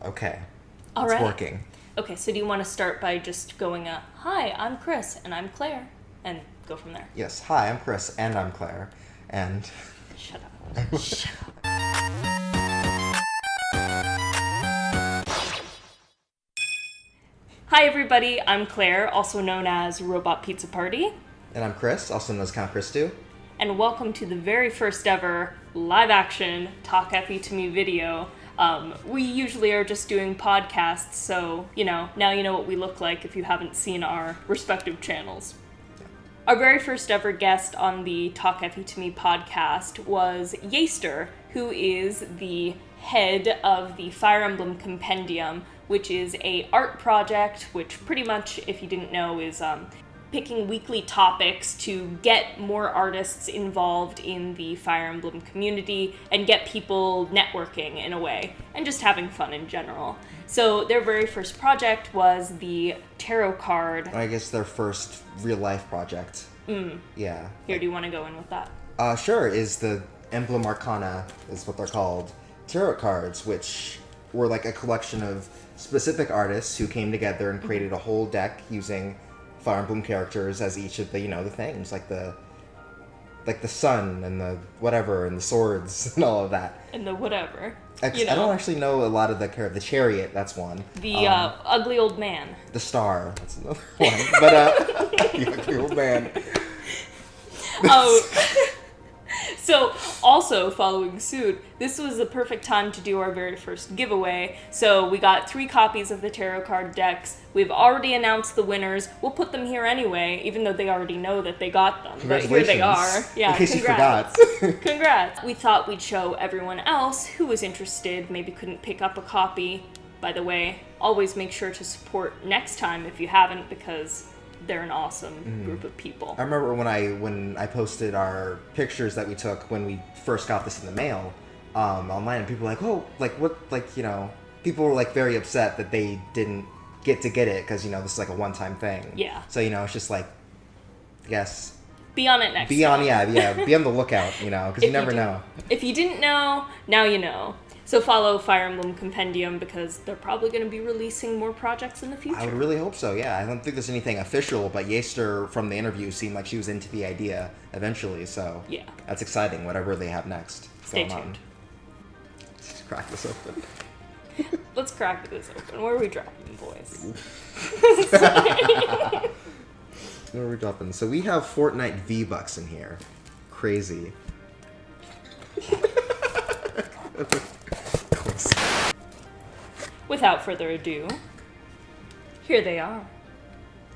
Okay. All It's right. working. Okay, so do you want to start by just going, hi, I'm Chris, and I'm Claire, and go from there? Yes. Hi, I'm Chris, and I'm Claire, and... Shut up. Shut up. Hi, everybody. I'm Claire, also known as Robot Pizza Party, And I'm Chris, also known as Count Chris too. and welcome to the very first ever live-action Talk Effie to Me video. We usually are just doing podcasts, so, now you know what we look like if you haven't seen our respective channels. Our very first ever guest on the Talk Effie to Me podcast was Yaster, who is the head of the Fire Emblem Compendium, which is a art project, which pretty much, if you didn't know, is picking weekly topics to get more artists involved in the Fire Emblem community and get people networking in a way, and just having fun in general. So their very first project was the tarot card. I guess their first real-life project. Yeah. Here, do you want to go in with that? Sure, is the Emblem Arcana, is what they're called. Tarot cards, which were like a collection of specific artists who came together and created a whole deck using Fire Emblem characters as each of the, the things, like the sun and the whatever and the swords and all of that. And the whatever. I don't actually know a lot of the character. The chariot, that's one. The ugly old man. The star, that's another one. But the ugly old man. Oh. So, also following suit, this was the perfect time to do our very first giveaway. So we got 3 copies of the tarot card decks. We've already announced the winners. We'll put them here anyway, even though they already know that they got them. But here they are. Yeah, in case congrats. you forgot. Congrats. We thought we'd show everyone else who was interested, maybe couldn't pick up a copy. By the way, always make sure to support next time if you haven't, because they're an awesome group of people. I remember when I posted our pictures that we took when we first got this in the mail online, and people were like, oh, like what, people were like very upset that they didn't get it because this is like a one-time thing. Yeah. So it's just like, I guess. Be on it next time. Be on the lookout, because you never know. If you didn't know, now you know. So follow Fire Emblem Compendium because they're probably going to be releasing more projects in the future. I would really hope so, yeah. I don't think there's anything official, but Yaster from the interview seemed like she was into the idea eventually, so yeah, that's exciting, whatever they have next. Stay tuned. Let's crack this open. Let's crack this open. Where are we dropping, boys? Where are we dropping? So we have Fortnite V-Bucks in here. Crazy. Without further ado, here they are.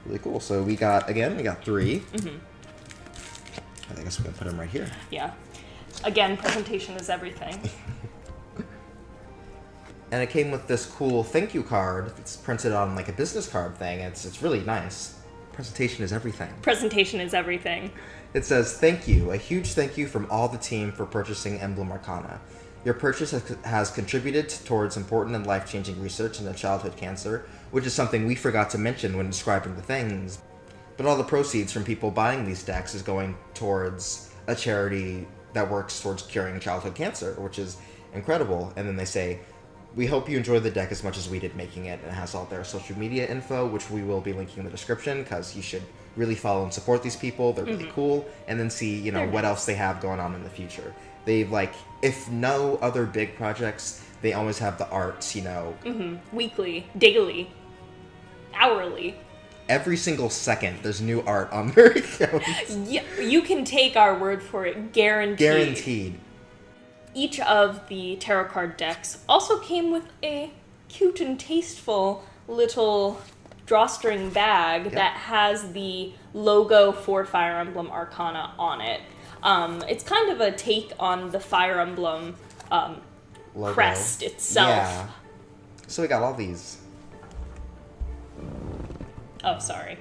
Really cool. So we got 3. Mm-hmm. I guess we're going to put them right here. Yeah. Again, presentation is everything. And it came with this cool thank you card that's printed on like a business card thing. It's really nice. Presentation is everything. Presentation is everything. It says, thank you. A huge thank you from all the team for purchasing Emblem Arcana. Your purchase has contributed towards important and life-changing research into childhood cancer, which is something we forgot to mention when describing the things. But all the proceeds from people buying these decks is going towards a charity that works towards curing childhood cancer, which is incredible. And then they say, we hope you enjoy the deck as much as we did making it. And it has all their social media info, which we will be linking in the description, because you should really follow and support these people. They're really cool. And then see, what else they have going on in the future. They've, if no other big projects, they always have the arts, Weekly, daily, hourly. Every single second, there's new art on their accounts. Yeah, you can take our word for it. Guaranteed. Each of the tarot card decks also came with a cute and tasteful little drawstring bag that has the logo for Fire Emblem Arcana on it. It's kind of a take on the Fire Emblem crest itself. Yeah. So we got all these. Oh, sorry.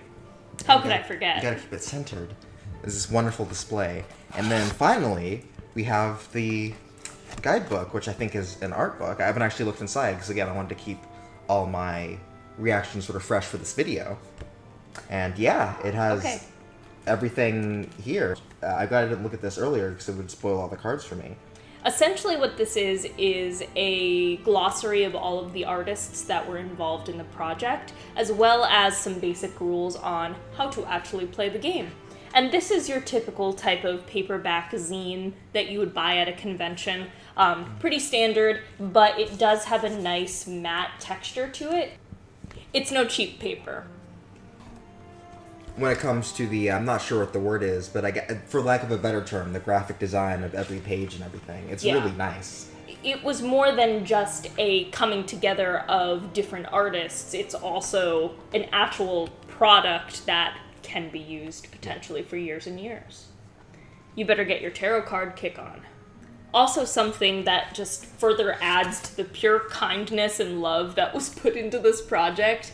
How could I forget? You gotta keep it centered. There's this wonderful display. And then finally, we have the guidebook, which I think is an art book. I haven't actually looked inside because, again, I wanted to keep all my reactions sort of fresh for this video. And yeah, it has everything here. I'm glad I didn't look at this earlier because it would spoil all the cards for me. Essentially what this is a glossary of all of the artists that were involved in the project, as well as some basic rules on how to actually play the game. And this is your typical type of paperback zine that you would buy at a convention. Pretty standard, but it does have a nice matte texture to it. It's no cheap paper. When it comes to the, I'm not sure what the word is, but for lack of a better term, the graphic design of every page and everything, it's really nice. It was more than just a coming together of different artists. It's also an actual product that can be used potentially for years and years. You better get your tarot card kick on. Also something that just further adds to the pure kindness and love that was put into this project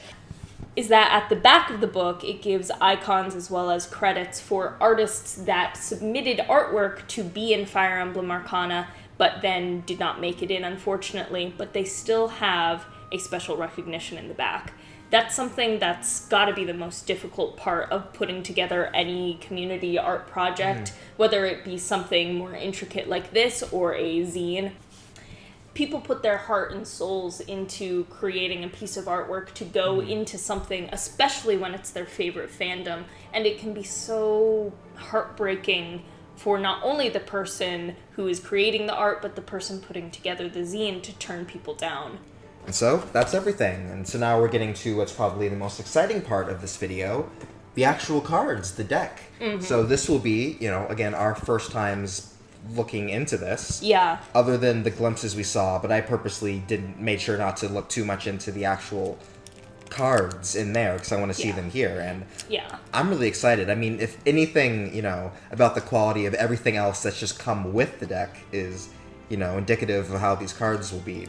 is that at the back of the book, it gives icons as well as credits for artists that submitted artwork to be in Fire Emblem Arcana, but then did not make it in, unfortunately, but they still have a special recognition in the back. That's something that's got to be the most difficult part of putting together any community art project, whether it be something more intricate like this or a zine. People put their heart and souls into creating a piece of artwork to go into something, especially when it's their favorite fandom, and it can be so heartbreaking for not only the person who is creating the art, but the person putting together the zine to turn people down. And so, that's everything. And so now we're getting to what's probably the most exciting part of this video, the actual cards, the deck. So this will be, again, our first times looking into this. Yeah. Other than the glimpses we saw, but I purposely made sure not to look too much into the actual cards in there because I want to see them here, and I'm really excited. I mean, if anything, about the quality of everything else that's just come with the deck is, indicative of how these cards will be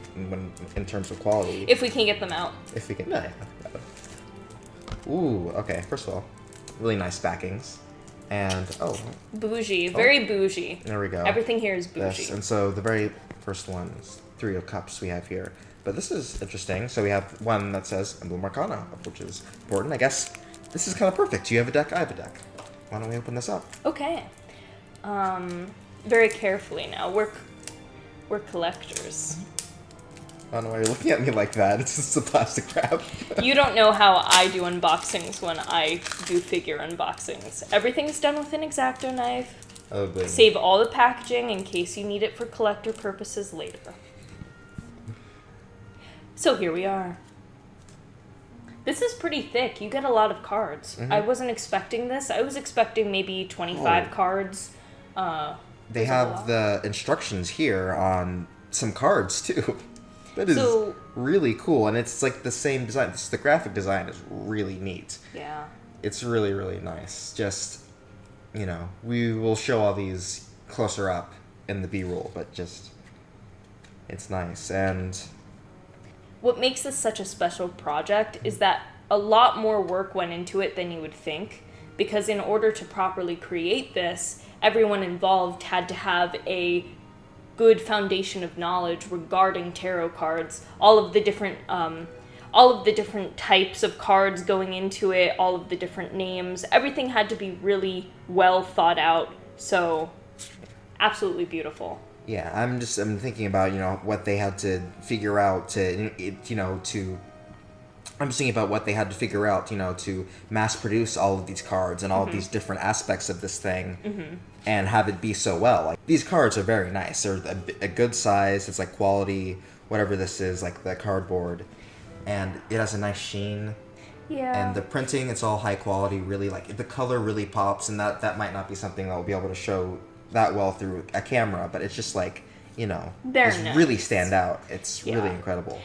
in terms of quality. If we can get them out. If we can. Ooh, okay. First of all, really nice backings. And, bougie. Very bougie. There we go. Everything here is bougie. Yes, and so the very first one is 3 of Cups we have here. But this is interesting. So we have one that says Emblem Arcana, which is important. I guess this is kind of perfect. You have a deck, I have a deck. Why don't we open this up? Okay. Very carefully now. We're collectors. I don't know why you're looking at me like that. It's just a plastic wrap. You don't know how I do unboxings when I do figure unboxings. Everything's done with an X-Acto knife. Oh, good. Save all the packaging in case you need it for collector purposes later. So here we are. This is pretty thick. You get a lot of cards. I wasn't expecting this. I was expecting maybe 25 cards. They have the instructions here on some cards, too. That is really cool, and it's like the same design. The graphic design is really neat. Yeah. It's really, really nice. Just, we will show all these closer up in the B-roll, but just, it's nice. And what makes this such a special project is that a lot more work went into it than you would think, because in order to properly create this, everyone involved had to have a good foundation of knowledge regarding tarot cards, all of the different types of cards going into it, all of the different names. Everything had to be really well thought out. So, absolutely beautiful. Yeah, I'm thinking about, what they had to figure out I'm just thinking about what they had to figure out, to mass produce all of these cards and all of these different aspects of this thing and have it be so well. Like, these cards are very nice. They're a good size. It's like quality, whatever this is, like the cardboard. And it has a nice sheen. Yeah. And the printing, it's all high quality, really, like, the color really pops, and that might not be something that will be able to show that well through a camera, but it's just like, They're nice. Really stand out. It's really incredible.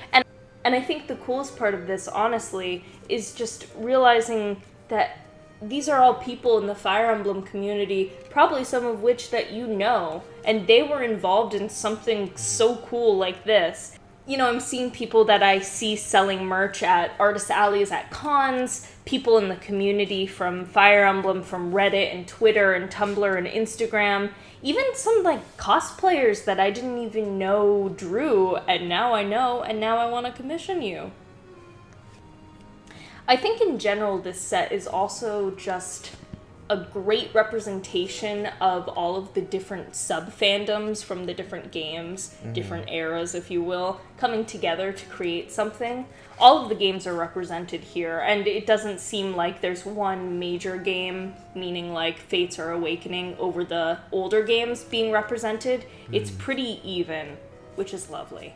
And I think the coolest part of this, honestly, is just realizing that these are all people in the Fire Emblem community, probably some of which that and they were involved in something so cool like this. I'm seeing people that I see selling merch at artist alleys at cons, people in the community from Fire Emblem, from Reddit and Twitter and Tumblr and Instagram, even some cosplayers that I didn't even know drew, and now I know, and now I want to commission you. I think in general this set is also just a great representation of all of the different sub-fandoms from the different games, different eras, if you will, coming together to create something. All of the games are represented here, and it doesn't seem like there's one major game, meaning like Fates or Awakening, over the older games being represented. It's pretty even, which is lovely.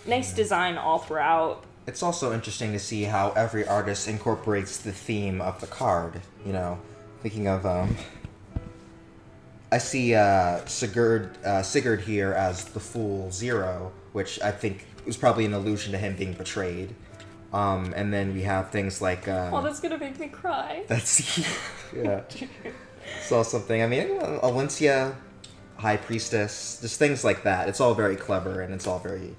Nice design all throughout. It's also interesting to see how every artist incorporates the theme of the card, you know. Thinking of, I see Sigurd here as the Fool Zero, which I think was probably an allusion to him being betrayed. And then we have things like... oh, that's gonna make me cry. That's... yeah. Saw something. I mean, Alencia, High Priestess, just things like that. It's all very clever, and it's all very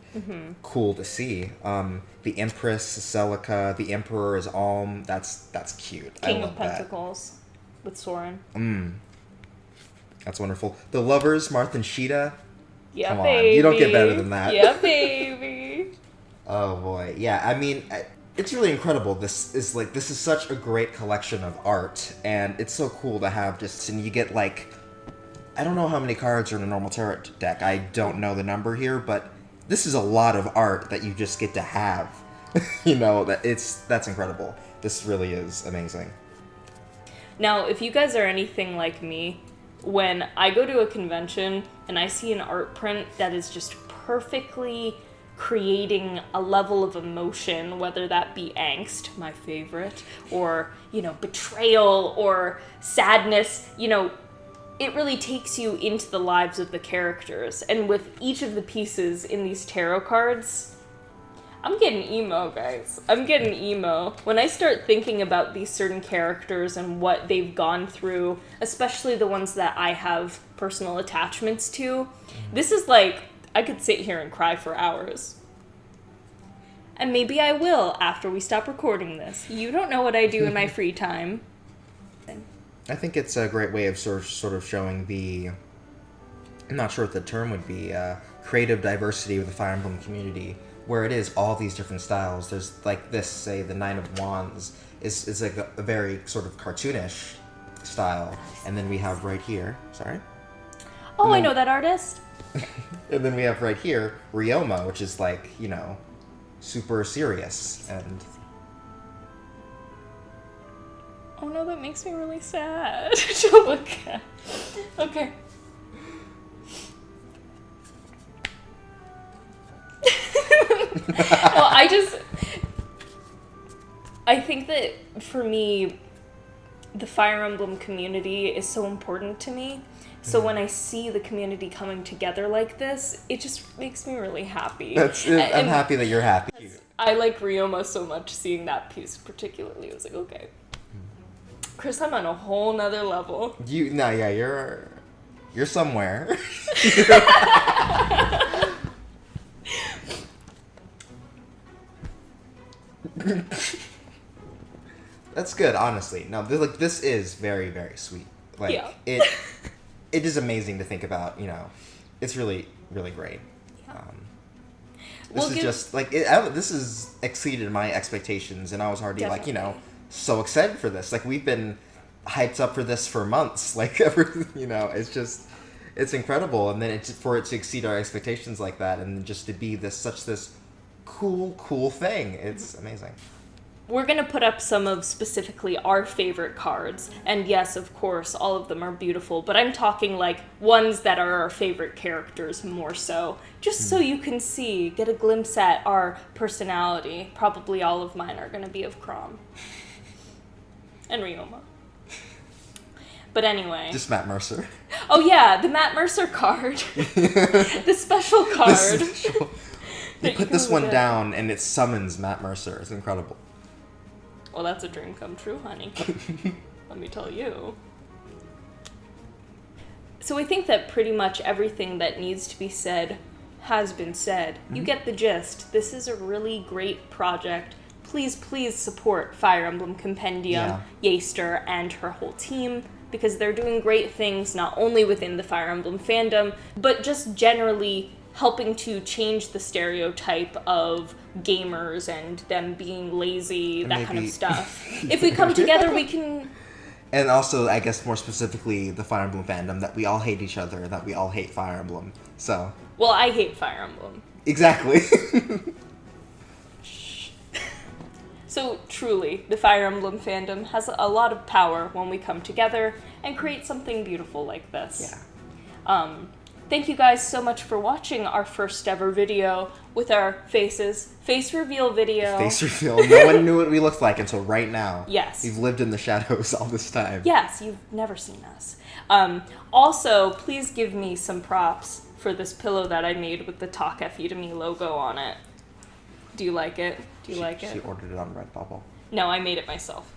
cool to see. The Empress, Celica, the Emperor is Alm. That's cute. King I love of Pentacles. With Soren. That's wonderful. The Lovers, Marth and Sheeta. Yeah, Come baby. on. You don't get better than that. Yeah, baby. Oh, boy. Yeah, I mean, it's really incredible. This is such a great collection of art, and it's so cool to have and you get, like, I don't know how many cards are in a normal tarot deck. I don't know the number here, but this is a lot of art that you just get to have. You know, that's incredible. This really is amazing. Now, if you guys are anything like me, when I go to a convention and I see an art print that is just perfectly creating a level of emotion, whether that be angst, my favorite, or, you know, betrayal or sadness, you know, it really takes you into the lives of the characters. And with each of the pieces in these tarot cards, I'm getting emo, guys. I'm getting emo. When I start thinking about these certain characters and what they've gone through, especially the ones that I have personal attachments to, this is like, I could sit here and cry for hours. And maybe I will after we stop recording this. You don't know what I do in my free time. I think it's a great way of sort of showing the, I'm not sure what the term would be, creative diversity of the Fire Emblem community, where it is all these different styles. There's like this, say, the Nine of Wands is like a very sort of cartoonish style, and then we have right here, sorry? Oh, I know that artist. And then we have right here, Ryoma, which is like, you know, super serious, and... Oh no, that makes me really sad to look at. Okay. Well, I think that for me, the Fire Emblem community is so important to me. So when I see the community coming together like this, it just makes me really happy. I'm happy that you're happy. I like Ryoma so much, seeing that piece particularly. I was like, okay. Chris, I'm on a whole nother level. You're somewhere. That's good, honestly. No, this is very, very sweet. Like, yeah. It is amazing to think about, you know. It's really, really great. Yeah. This has exceeded my expectations, and I was already, Definitely. like, you know, so excited for this. Like, we've been hyped up for this for months. Like, you know, it's incredible. And then for it to exceed our expectations like that, and just to be this cool thing. It's amazing. We're going to put up some of specifically our favorite cards. And yes, of course, all of them are beautiful. But I'm talking like ones that are our favorite characters more so. Just so you can get a glimpse at our personality. Probably all of mine are going to be of Chrom. And Ryoma. But anyway. Just Matt Mercer. Oh yeah, the Matt Mercer card. The special card. You put this one down and it summons Matt Mercer. It's incredible. Well, that's a dream come true, honey. Let me tell you. So I think that pretty much everything that needs to be said has been said. You get the gist. This is a really great project. Please support Fire Emblem Compendium, Yaster, and her whole team, because they're doing great things not only within the Fire Emblem fandom, but just generally helping to change the stereotype of gamers and them being lazy, that kind of stuff. If we come together, we can And also, I guess more specifically, the Fire Emblem fandom, that we all hate each other, that we all hate Fire Emblem. So. Well, I hate Fire Emblem. Exactly. So, truly, the Fire Emblem fandom has a lot of power when we come together and create something beautiful like this. Yeah. Thank you guys so much for watching our first ever video with our faces. Face reveal video. Face reveal. No one knew what we looked like until right now. Yes. We've lived in the shadows all this time. Yes, you've never seen us. Also, please give me some props for this pillow that I made with the Talk Effie to Me logo on it. Do you like it? Do you like it? She ordered it on Redbubble. No, I made it myself.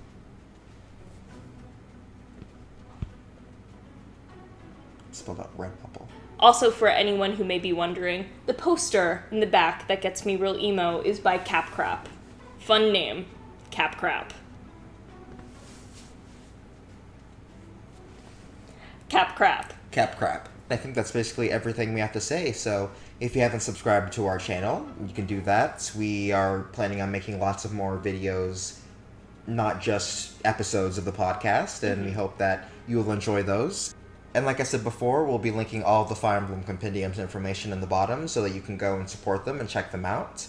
Spelled out Redbubble. Also, for anyone who may be wondering, the poster in the back that gets me real emo is by Capcrap. Fun name, Capcrap. Capcrap. Capcrap. I think that's basically everything we have to say, so if you haven't subscribed to our channel, you can do that. We are planning on making lots of more videos, not just episodes of the podcast, and we hope that you will enjoy those. And like I said before, we'll be linking all the Fire Emblem Compendium's information in the bottom so that you can go and support them and check them out.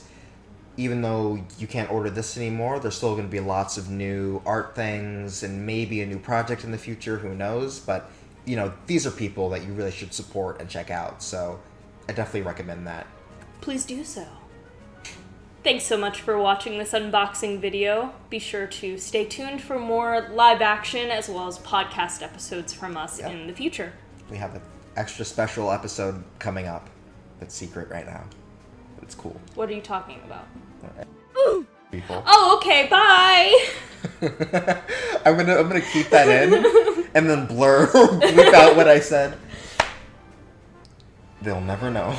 Even though you can't order this anymore, there's still going to be lots of new art things and maybe a new project in the future, who knows, but you know, these are people that you really should support and check out, so I definitely recommend that. Please do so. Thanks so much for watching this unboxing video. Be sure to stay tuned for more live action as well as podcast episodes from us in the future. We have an extra special episode coming up that's secret right now. It's cool. What are you talking about? Ooh. People. Oh, okay, bye! I'm gonna keep that in and then bleep out what I said. They'll never know.